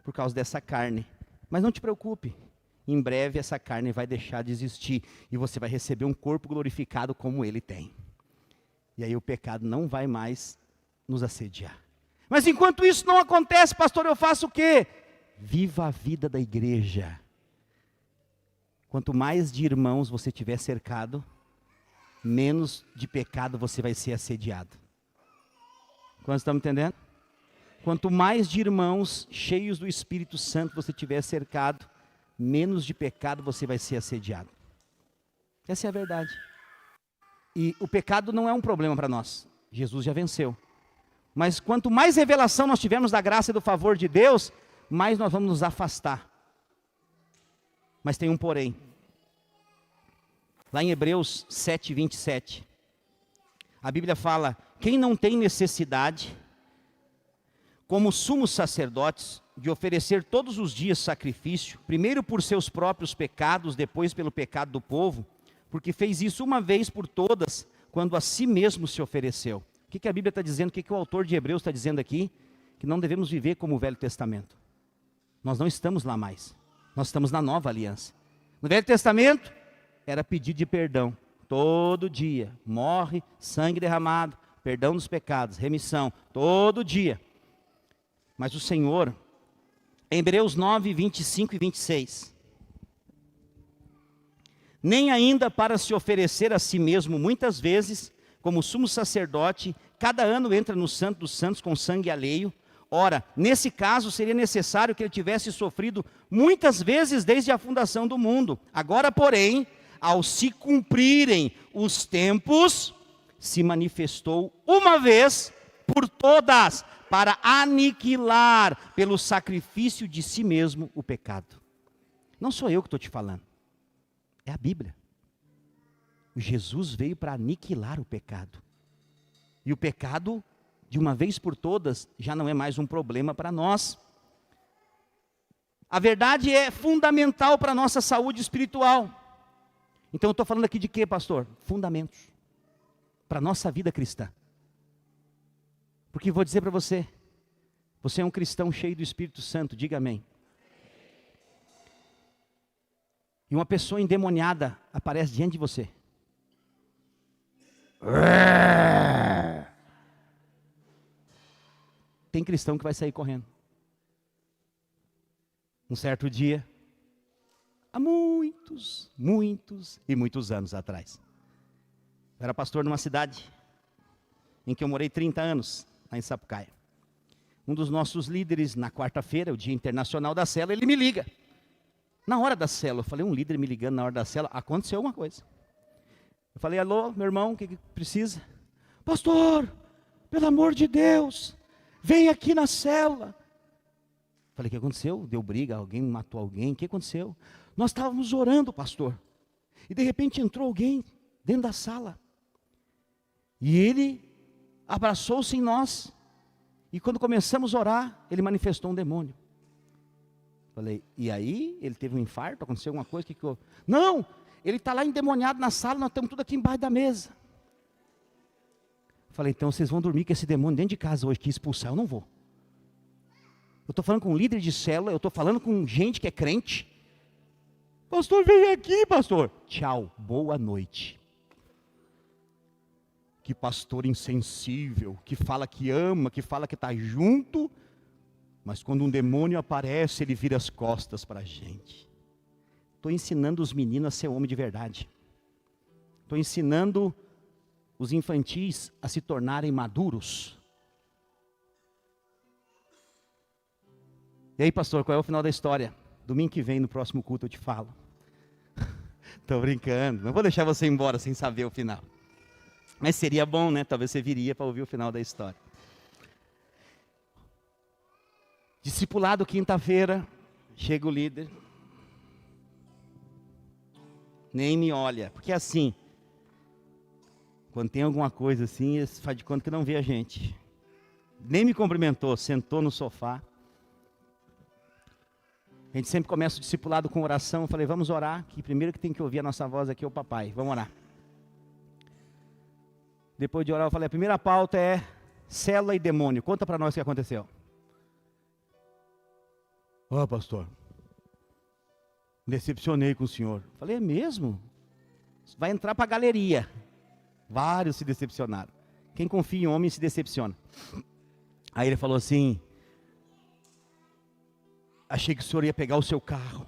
por causa dessa carne. Mas não te preocupe, em breve essa carne vai deixar de existir e você vai receber um corpo glorificado como Ele tem. E aí o pecado não vai mais nos assediar. Mas enquanto isso não acontece, pastor, eu faço o quê? Viva a vida da igreja. Quanto mais de irmãos você tiver cercado, menos de pecado você vai ser assediado. Quando estamos entendendo? Quanto mais de irmãos cheios do Espírito Santo você tiver cercado, menos de pecado você vai ser assediado. Essa é a verdade. E o pecado não é um problema para nós. Jesus já venceu. Mas quanto mais revelação nós tivermos da graça e do favor de Deus, mais nós vamos nos afastar. Mas tem um porém. Lá em Hebreus 7, 27, a Bíblia fala: quem não tem necessidade, como sumos sacerdotes, de oferecer todos os dias sacrifício, primeiro por seus próprios pecados, depois pelo pecado do povo, porque fez isso uma vez por todas, quando a si mesmo se ofereceu. O que a Bíblia está dizendo? O que o autor de Hebreus está dizendo aqui? Que não devemos viver como o Velho Testamento. Nós não estamos lá mais. Nós estamos na nova aliança. No Velho Testamento, era pedido de perdão. Todo dia. Morre, sangue derramado, perdão dos pecados, remissão. Todo dia. Mas o Senhor, em Hebreus 9, 25 e 26. Nem ainda para se oferecer a si mesmo muitas vezes, como sumo sacerdote, cada ano entra no Santo dos Santos com sangue alheio. Ora, nesse caso seria necessário que ele tivesse sofrido muitas vezes desde a fundação do mundo. Agora, porém, ao se cumprirem os tempos, se manifestou uma vez por todas, para aniquilar pelo sacrifício de si mesmo o pecado. Não sou eu que estou te falando, é a Bíblia. Jesus veio para aniquilar o pecado. E o pecado, de uma vez por todas, já não é mais um problema para nós. A verdade é fundamental para a nossa saúde espiritual. Então eu estou falando aqui de quê, pastor? Fundamentos. Para a nossa vida cristã. Porque vou dizer para você, você é um cristão cheio do Espírito Santo, diga amém. E uma pessoa endemoniada aparece diante de você. Tem cristão que vai sair correndo. Um certo dia, há muitos anos atrás, eu era pastor numa cidade em que eu morei 30 anos, lá em Sapucaia. Um dos nossos líderes, na quarta-feira, o Dia Internacional da Célula, ele me liga. Na hora da célula, eu falei, um líder me ligando na hora da célula, aconteceu alguma coisa. Eu falei, alô, meu irmão, o que precisa? Pastor, pelo amor de Deus, vem aqui na célula. Falei, o que aconteceu? Deu briga, alguém matou alguém, o que aconteceu? Nós estávamos orando, pastor, e de repente entrou alguém dentro da sala. E ele abraçou-se em nós, e quando começamos a orar, ele manifestou um demônio. Falei, e aí? Ele teve um infarto? Aconteceu alguma coisa? Não, ele está lá endemoniado na sala, nós estamos tudo aqui embaixo da mesa. Falei, então vocês vão dormir com esse demônio dentro de casa hoje, que expulsar eu não vou. Eu estou falando com um líder de célula, eu estou falando com gente que é crente. Pastor, vem aqui, pastor. Tchau, boa noite. Que pastor insensível, que fala que ama, que fala que está junto, mas quando um demônio aparece, ele vira as costas para a gente. Estou ensinando os meninos a ser homem de verdade. Estou ensinando os infantis a se tornarem maduros. E aí, pastor, qual é o final da história? Domingo que vem, no próximo culto, eu te falo. Estou brincando, não vou deixar você ir embora sem saber o final. Mas seria bom, né? Talvez você viria para ouvir o final da história. Discipulado, quinta-feira, chega o líder. Nem me olha, porque assim, quando tem alguma coisa assim, ele faz de conta que não vê a gente. Nem me cumprimentou, sentou no sofá. A gente sempre começa o discipulado com oração. Eu falei, vamos orar, que primeiro que tem que ouvir a nossa voz aqui é o papai. Vamos orar. Depois de orar, eu falei, a primeira pauta é célula e demônio. Conta para nós o que aconteceu. Pastor, decepcionei com o senhor. Falei, é mesmo? Vai entrar para a galeria. Vários se decepcionaram. Quem confia em homem se decepciona. Aí ele falou assim, achei que o senhor ia pegar o seu carro,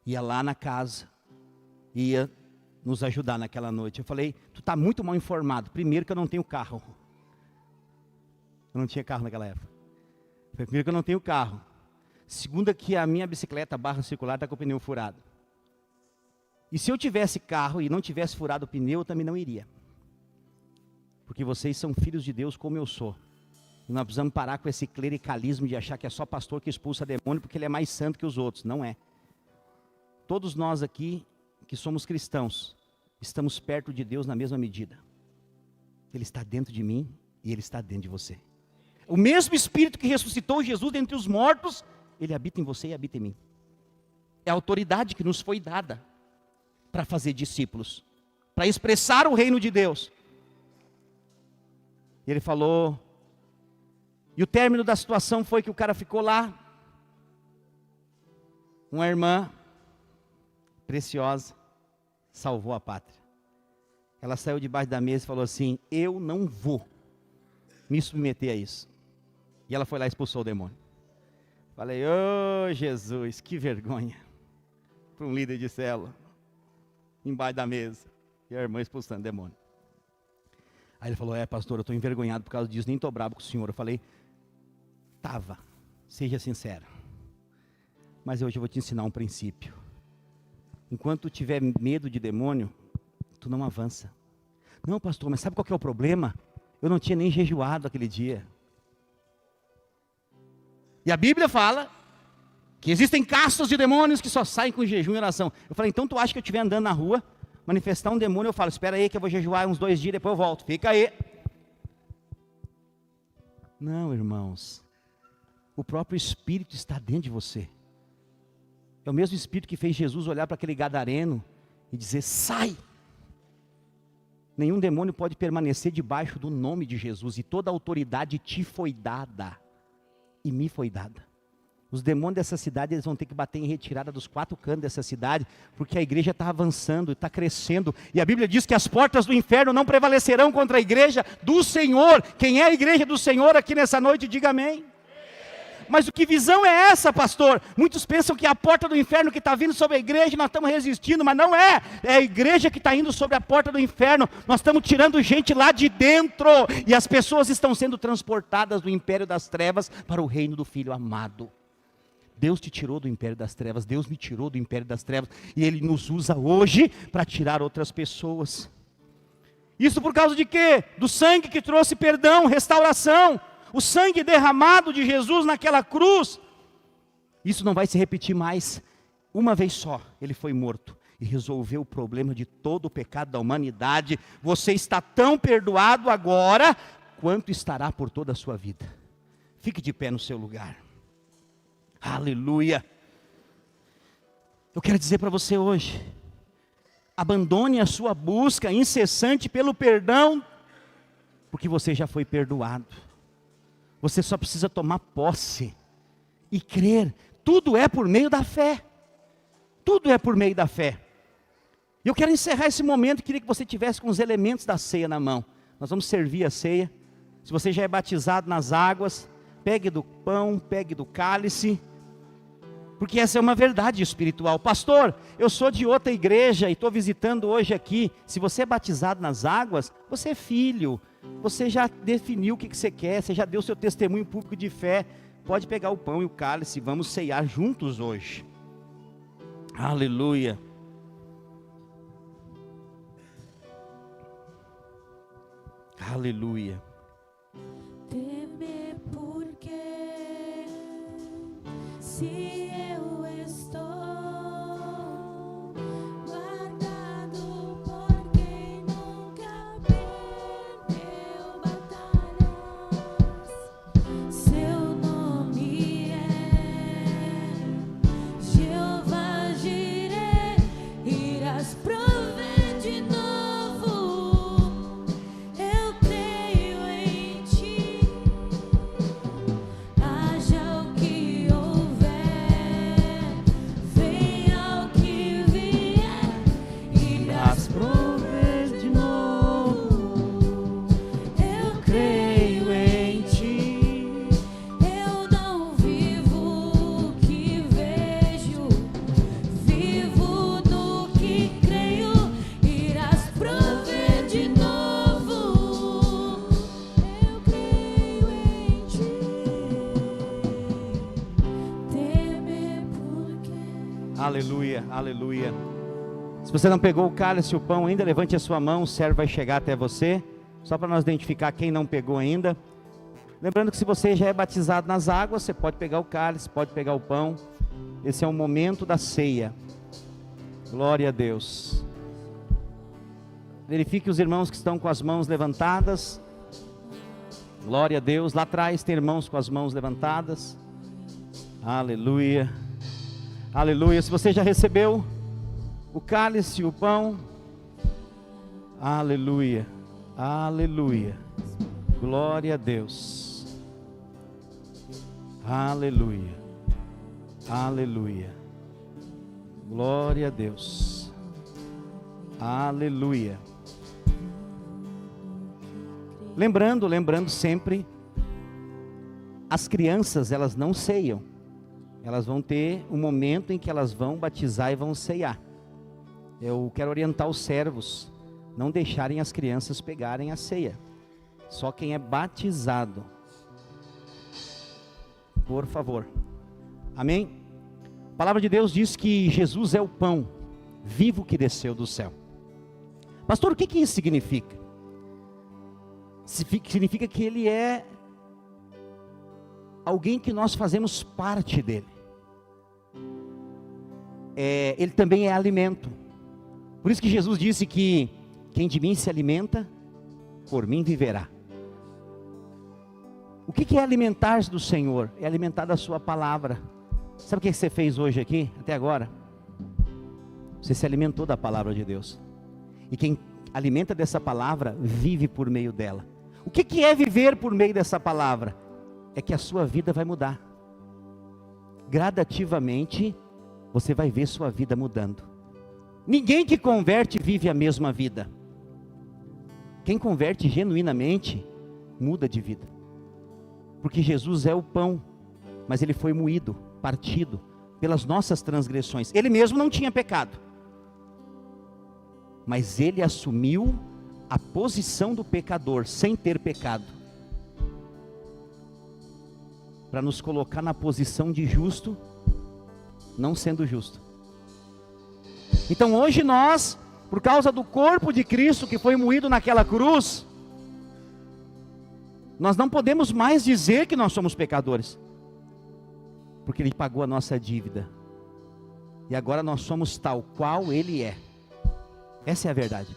ia lá na casa, ia nos ajudar naquela noite. Eu falei, tu está muito mal informado. Primeiro que eu não tenho carro. Eu não tinha carro naquela época. Primeiro que eu não tenho carro. Segunda que a minha bicicleta barra circular está com o pneu furado. E se eu tivesse carro e não tivesse furado o pneu, eu também não iria. Porque vocês são filhos de Deus como eu sou. E nós precisamos parar com esse clericalismo de achar que é só pastor que expulsa demônio porque ele é mais santo que os outros. Não é. Todos nós aqui, que somos cristãos, estamos perto de Deus na mesma medida. Ele está dentro de mim e Ele está dentro de você. O mesmo Espírito que ressuscitou Jesus dentre os mortos, Ele habita em você e habita em mim. É a autoridade que nos foi dada para fazer discípulos, para expressar o reino de Deus. E Ele falou, e o término da situação foi que o cara ficou lá, uma irmã preciosa, salvou a pátria. Ela saiu debaixo da mesa e falou assim, eu não vou me submeter a isso. E ela foi lá e expulsou o demônio. Falei, ô Jesus, que vergonha. Para um líder de célula, embaixo da mesa, e a irmã expulsando o demônio. Aí ele falou, pastor, eu estou envergonhado por causa disso, nem estou bravo com o senhor. Eu falei, seja sincero. Mas hoje eu vou te ensinar um princípio. Enquanto tu tiver medo de demônio, tu não avança. Não, pastor, mas sabe qual que é o problema? Eu não tinha nem jejuado aquele dia. E a Bíblia fala que existem castas de demônios que só saem com jejum e oração. Eu falei, então tu acha que eu estiver andando na rua, manifestar um demônio, eu falo, espera aí que eu vou jejuar uns 2 dias, depois eu volto. Fica aí. Não, irmãos. O próprio Espírito está dentro de você. É o mesmo Espírito que fez Jesus olhar para aquele gadareno e dizer, sai. Nenhum demônio pode permanecer debaixo do nome de Jesus, e toda a autoridade te foi dada, e me foi dada. Os demônios dessa cidade, eles vão ter que bater em retirada dos 4 cantos dessa cidade, porque a igreja está avançando, está crescendo, e a Bíblia diz que as portas do inferno não prevalecerão contra a igreja do Senhor. Quem é a igreja do Senhor aqui nessa noite, diga amém. Mas que visão é essa, pastor? Muitos pensam que é a porta do inferno que está vindo sobre a igreja, nós estamos resistindo, mas não é. É a igreja que está indo sobre a porta do inferno. Nós estamos tirando gente lá de dentro, e as pessoas estão sendo transportadas do império das trevas para o reino do Filho amado. Deus te tirou do império das trevas, Deus me tirou do império das trevas, e Ele nos usa hoje para tirar outras pessoas. Isso por causa de quê? Do sangue que trouxe perdão, restauração. O sangue derramado de Jesus naquela cruz, isso não vai se repetir mais. Uma vez só, Ele foi morto e resolveu o problema de todo o pecado da humanidade. Você está tão perdoado agora, quanto estará por toda a sua vida. Fique de pé no seu lugar. Aleluia. Eu quero dizer para você hoje, abandone a sua busca incessante pelo perdão, porque você já foi perdoado. Você só precisa tomar posse e crer. Tudo é por meio da fé. Tudo é por meio da fé. E eu quero encerrar esse momento, queria que você tivesse com os elementos da ceia na mão. Nós vamos servir a ceia. Se você já é batizado nas águas, pegue do pão, pegue do cálice, porque essa é uma verdade espiritual. Pastor, eu sou de outra igreja e estou visitando hoje aqui. Se você é batizado nas águas, você é filho. Você já definiu o que você quer, você já deu seu testemunho público de fé. Pode pegar o pão e o cálice, vamos ceiar juntos hoje. Aleluia. Aleluia. Temer porque se eu estou guardado por quem nunca perdeu batalhas, seu nome é Jeová Jireh, irás prover de novo. Eu creio Aleluia, aleluia. Se você não pegou o cálice e o pão ainda, levante a sua mão, o servo vai chegar até você, só para nós identificar quem não pegou ainda. Lembrando que se você já é batizado nas águas, você pode pegar o cálice, pode pegar o pão. Esse é o momento da ceia. Glória a Deus. Verifique os irmãos que estão com as mãos levantadas. Glória a Deus. Lá atrás tem irmãos com as mãos levantadas. Aleluia. Aleluia. Se você já recebeu o cálice e o pão, aleluia. Aleluia. Glória a Deus. Aleluia. Aleluia. Glória a Deus. Aleluia. Lembrando sempre, as crianças, elas não ceiam. Elas vão ter um momento em que elas vão batizar e vão ceiar. Eu quero orientar os servos, não deixarem as crianças pegarem a ceia. Só quem é batizado. Por favor. Amém? A palavra de Deus diz que Jesus é o pão vivo que desceu do céu. Pastor, o que isso significa? Significa que Ele é alguém que nós fazemos parte dele. Ele também é alimento. Por isso que Jesus disse que quem de mim se alimenta, por mim viverá. O que é alimentar-se do Senhor? É alimentar da sua palavra. Sabe o que você fez hoje aqui, até agora? Você se alimentou da palavra de Deus. E quem alimenta dessa palavra, vive por meio dela. O que é viver por meio dessa palavra? É que a sua vida vai mudar. Gradativamente, você vai ver sua vida mudando. Ninguém que converte vive a mesma vida. Quem converte genuinamente, muda de vida. Porque Jesus é o pão, mas Ele foi moído, partido, pelas nossas transgressões. Ele mesmo não tinha pecado. Mas Ele assumiu a posição do pecador, sem ter pecado. Para nos colocar na posição de justo, não sendo justo. Então hoje nós, por causa do corpo de Cristo que foi moído naquela cruz, nós não podemos mais dizer que nós somos pecadores, porque Ele pagou a nossa dívida, e agora nós somos tal qual Ele é. Essa é a verdade.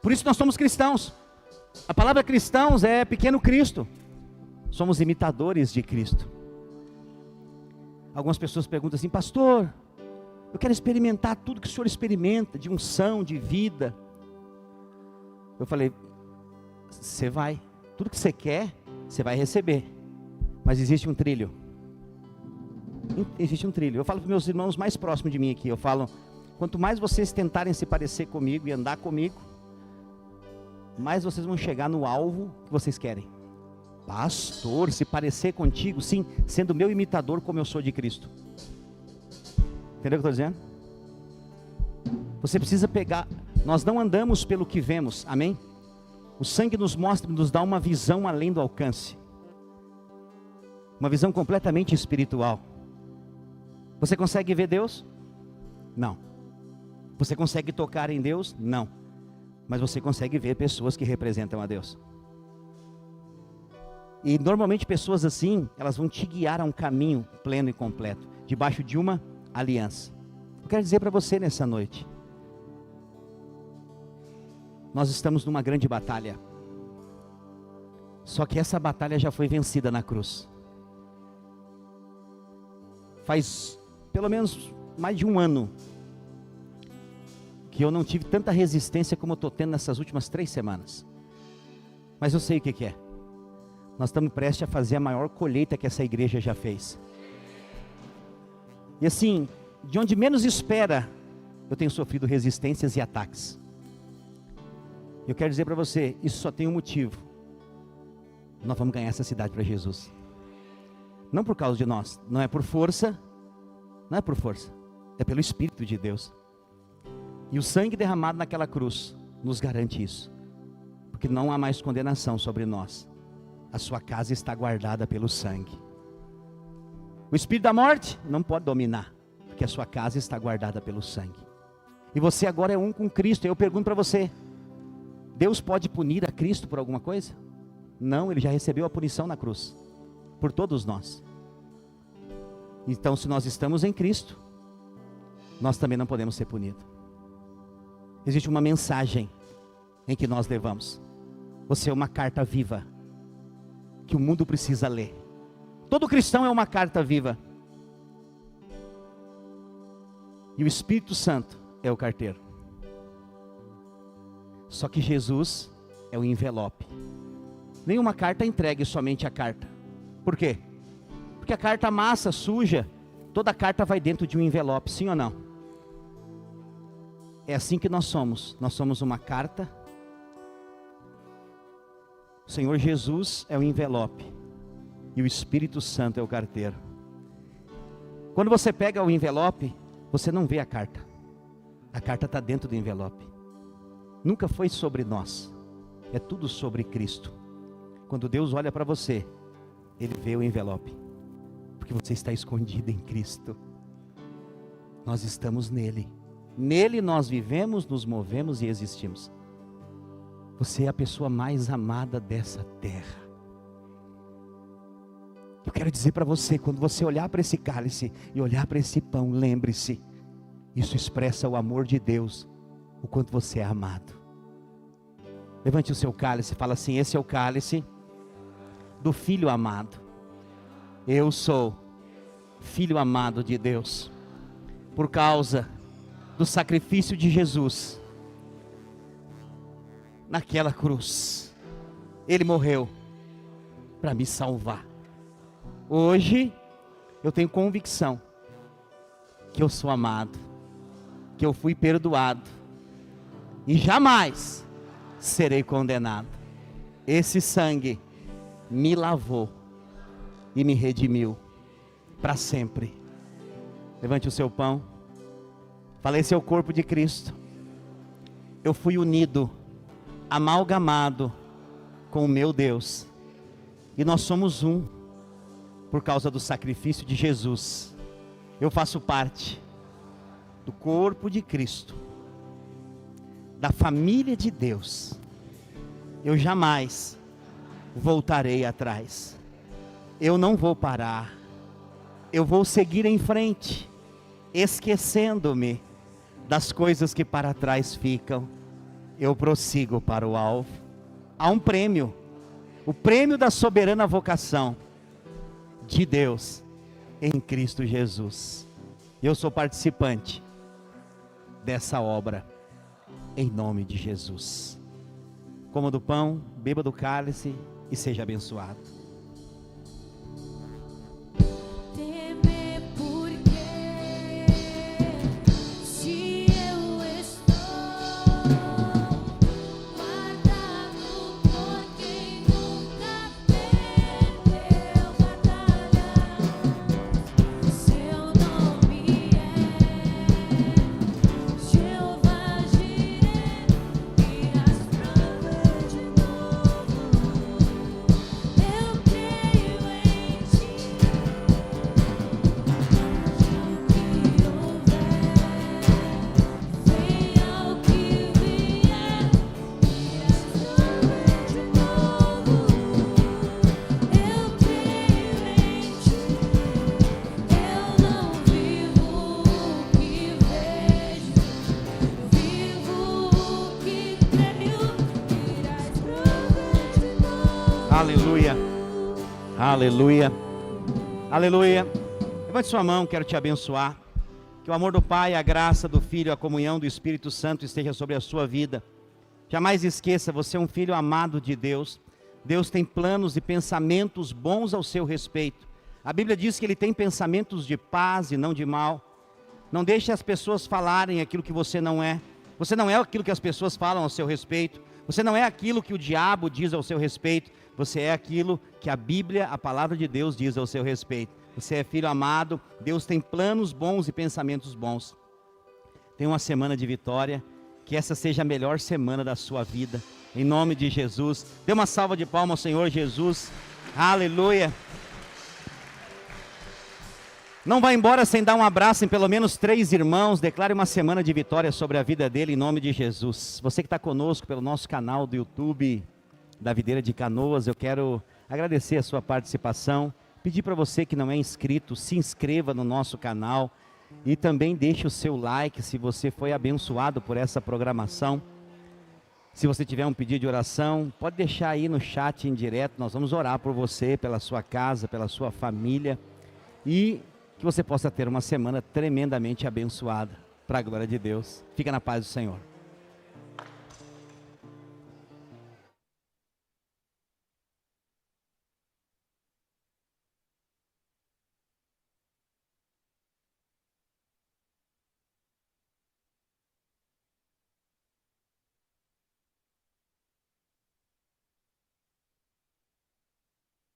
Por isso nós somos cristãos. A palavra cristãos é pequeno Cristo. Somos imitadores de Cristo. Algumas pessoas perguntam assim: pastor, eu quero experimentar tudo que o senhor experimenta, de unção, de vida. Eu falei: você vai, tudo que você quer, você vai receber. Mas existe um trilho. Existe um trilho. Eu falo para os meus irmãos mais próximos de mim aqui, eu falo: quanto mais vocês tentarem se parecer comigo e andar comigo, mais vocês vão chegar no alvo que vocês querem. Pastor, se parecer contigo, sim, sendo meu imitador como eu sou de Cristo. Entendeu o que eu estou dizendo? Você precisa pegar, nós não andamos pelo que vemos, amém? O sangue nos mostra, nos dá uma visão além do alcance. Uma visão completamente espiritual. Você consegue ver Deus? Não. Você consegue tocar em Deus? Não. Mas você consegue ver pessoas que representam a Deus. E normalmente pessoas assim, elas vão te guiar a um caminho pleno e completo, debaixo de uma aliança. Eu quero dizer para você nessa noite, nós estamos numa grande batalha. Só que essa batalha já foi vencida na cruz. Faz pelo menos mais de um ano que eu não tive tanta resistência como eu estou tendo nessas últimas 3 semanas. Mas eu sei o que é. Nós estamos prestes a fazer a maior colheita que essa igreja já fez. E assim, de onde menos espera, eu tenho sofrido resistências e ataques. Eu quero dizer para você, isso só tem um motivo. Nós vamos ganhar essa cidade para Jesus. Não por causa de nós, não é por força, não é por força, é pelo Espírito de Deus. E o sangue derramado naquela cruz nos garante isso. Porque não há mais condenação sobre nós. A sua casa está guardada pelo sangue. O espírito da morte não pode dominar. porque a sua casa está guardada pelo sangue. E você agora é um com Cristo. Eu pergunto para você, Deus pode punir a Cristo por alguma coisa? Não, Ele já recebeu a punição na cruz, por todos nós. Então, se nós estamos em Cristo, nós também não podemos ser punidos. Existe uma mensagem em que nós levamos. Você é uma carta viva, que o mundo precisa ler. Todo cristão é uma carta viva. E o Espírito Santo é o carteiro. Só que Jesus é o envelope. Nenhuma carta entregue somente a carta. Por quê? Porque a carta amassa, suja. Toda carta vai dentro de um envelope, sim ou não? É assim que nós somos. Nós somos uma carta. O Senhor Jesus é o envelope. E o Espírito Santo é o carteiro. Quando você pega o envelope, você não vê a carta. A carta está dentro do envelope. Nunca foi sobre nós. É tudo sobre Cristo. Quando Deus olha para você, Ele vê o envelope. Porque você está escondido em Cristo. Nós estamos nele. Nele nós vivemos, nos movemos e existimos. Você é a pessoa mais amada dessa terra. Eu quero dizer para você, quando você olhar para esse cálice e olhar para esse pão, lembre-se, isso expressa o amor de Deus, o quanto você é amado. Levante o seu cálice e fala assim: esse é o cálice do Filho amado. Eu sou filho amado de Deus, por causa do sacrifício de Jesus, naquela cruz, Ele morreu para me salvar. Hoje, eu tenho convicção, que eu sou amado, que eu fui perdoado, e jamais serei condenado. Esse sangue me lavou, e me redimiu, para sempre. Levante o seu pão. Fala: esse é o corpo de Cristo. Eu fui unido, amalgamado com o meu Deus. E nós somos um, por causa do sacrifício de Jesus. Eu faço parte do corpo de Cristo, da família de Deus. Eu jamais voltarei atrás. Eu não vou parar. Eu vou seguir em frente, esquecendo-me das coisas que para trás ficam. Eu prossigo para o alvo. Há um prêmio, o prêmio da soberana vocação de Deus em Cristo Jesus. Eu sou participante dessa obra, em nome de Jesus. Coma do pão, beba do cálice e seja abençoado. Temer porque se eu estou guardado por quem nunca perdeu batalha, seu nome é Jeová Jireh, e as provas de novo. Eu creio em ti. Venha o que vier, irás prover de novo. Eu creio em ti. Eu não vivo o que vejo, vivo o que creio. Irás prover de novo. Aleluia, aleluia, aleluia. Levante sua mão, quero te abençoar. Que o amor do Pai, a graça do Filho, a comunhão do Espírito Santo esteja sobre a sua vida. Jamais esqueça, você é um filho amado de Deus. Deus tem planos e pensamentos bons ao seu respeito. A Bíblia diz que Ele tem pensamentos de paz e não de mal. Não deixe as pessoas falarem aquilo que você não é. Você não é aquilo que as pessoas falam ao seu respeito. Você não é aquilo que o diabo diz ao seu respeito. Você é aquilo que a Bíblia, a palavra de Deus, diz ao seu respeito. Você é filho amado. Deus tem planos bons e pensamentos bons. Tenha uma semana de vitória. Que essa seja a melhor semana da sua vida. Em nome de Jesus. Dê uma salva de palmas ao Senhor Jesus. Aleluia. Não vá embora sem dar um abraço em pelo menos 3 irmãos. Declare uma semana de vitória sobre a vida dele em nome de Jesus. Você que está conosco pelo nosso canal do YouTube da Videira de Canoas, eu quero agradecer a sua participação. Pedir para você que não é inscrito, se inscreva no nosso canal e também deixe o seu like se você foi abençoado por essa programação. Se você tiver um pedido de oração, pode deixar aí no chat em direto. Nós vamos orar por você, pela sua casa, pela sua família e que você possa ter uma semana tremendamente abençoada, para a glória de Deus. Fica na paz do Senhor.